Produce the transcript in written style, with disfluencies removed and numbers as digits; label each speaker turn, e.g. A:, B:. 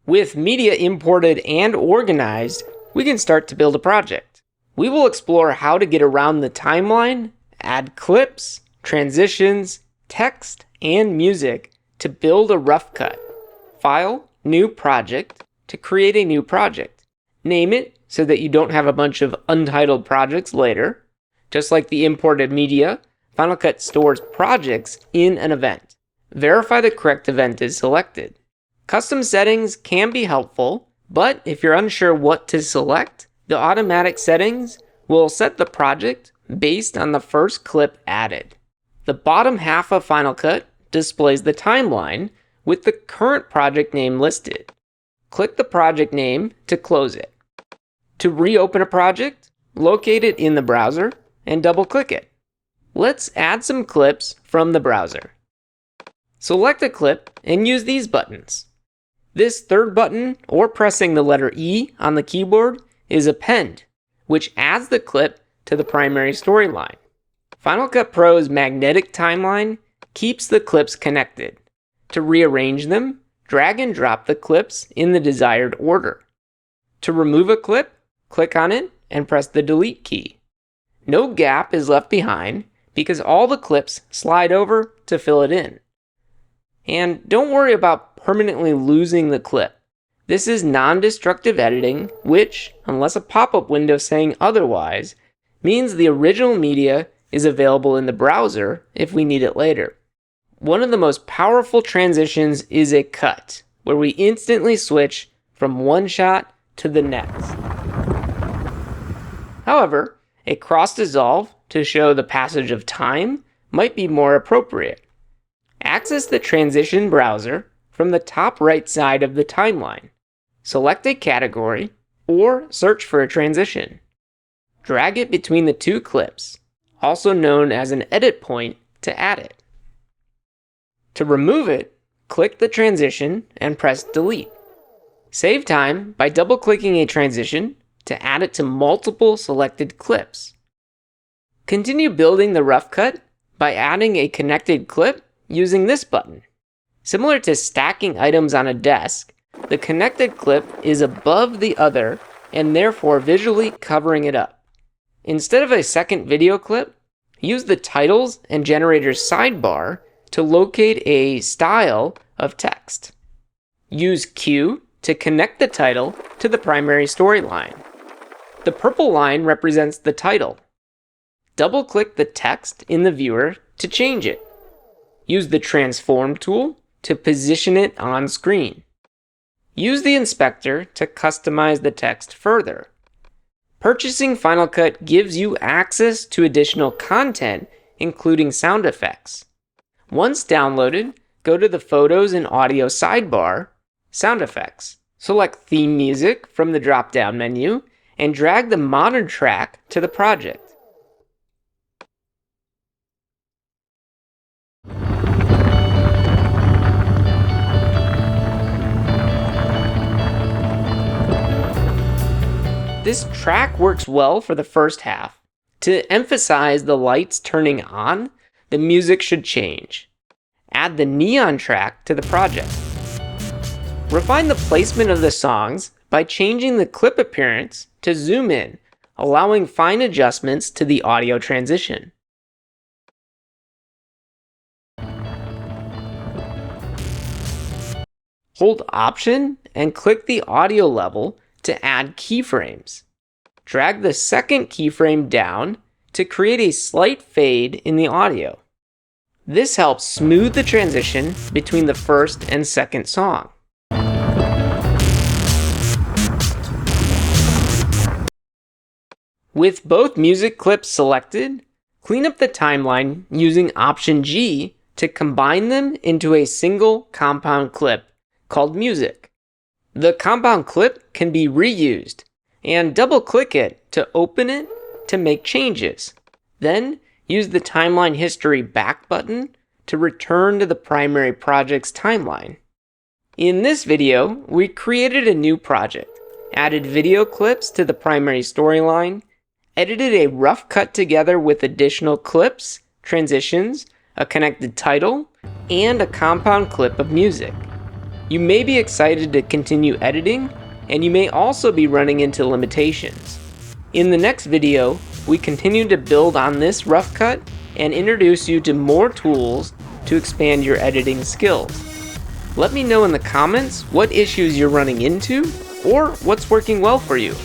A: With media imported and organized, we can start to build a project. We will explore how to get around the timeline, add clips, transitions, text, and music to build a rough cut. File, New Project to create a new project. Name it so that you don't have a bunch of untitled projects later. Just like the imported media, Final Cut stores projects in an event. Verify the correct event is selected. Custom settings can be helpful, but if you're unsure what to select, the automatic settings will set the project based on the first clip added. The bottom half of Final Cut displays the timeline with the current project name listed. Click the project name to close it. To reopen a project, locate it in the browser and double-click it. Let's add some clips from the browser. Select a clip and use these buttons. This third button, or pressing the letter E on the keyboard, is Append, which adds the clip to the primary storyline. Final Cut Pro's magnetic timeline keeps the clips connected. To rearrange them, drag and drop the clips in the desired order. To remove a clip, click on it and press the Delete key. No gap is left behind because all the clips slide over to fill it in. And don't worry about permanently losing the clip. This is non-destructive editing, which, unless a pop-up window saying otherwise, means the original media is available in the browser if we need it later. One of the most powerful transitions is a cut, where we instantly switch from one shot to the next. However, a cross dissolve to show the passage of time might be more appropriate. Access the transition browser from the top right side of the timeline. Select a category or search for a transition. Drag it between the two clips, also known as an edit point, to add it. To remove it, click the transition and press Delete. Save time by double-clicking a transition to add it to multiple selected clips. Continue building the rough cut by adding a connected clip using this button. Similar to stacking items on a desk, the connected clip is above the other and therefore visually covering it up. Instead of a second video clip, use the titles and generators sidebar to locate a style of text. Use Q to connect the title to the primary storyline. The purple line represents the title. Double-click the text in the viewer to change it. Use the Transform tool to position it on screen. Use the inspector to customize the text further. Purchasing Final Cut gives you access to additional content, including sound effects. Once downloaded, go to the Photos and Audio sidebar, Sound Effects. Select Theme Music from the drop-down menu and drag the modern track to the project. This track works well for the first half. To emphasize the lights turning on, the music should change. Add the neon track to the project. Refine the placement of the songs by changing the clip appearance to zoom in, allowing fine adjustments to the audio transition. Hold Option and click the audio level to add keyframes. Drag the second keyframe down to create a slight fade in the audio. This helps smooth the transition between the first and second song. With both music clips selected, clean up the timeline using Option G to combine them into a single compound clip called Music. The compound clip can be reused, and double-click it to open it to make changes. Then, use the Timeline History Back button to return to the primary project's timeline. In this video, we created a new project, added video clips to the primary storyline, edited a rough cut together with additional clips, transitions, a connected title, and a compound clip of music. You may be excited to continue editing, and you may also be running into limitations. In the next video, we continue to build on this rough cut and introduce you to more tools to expand your editing skills. Let me know in the comments what issues you're running into or what's working well for you.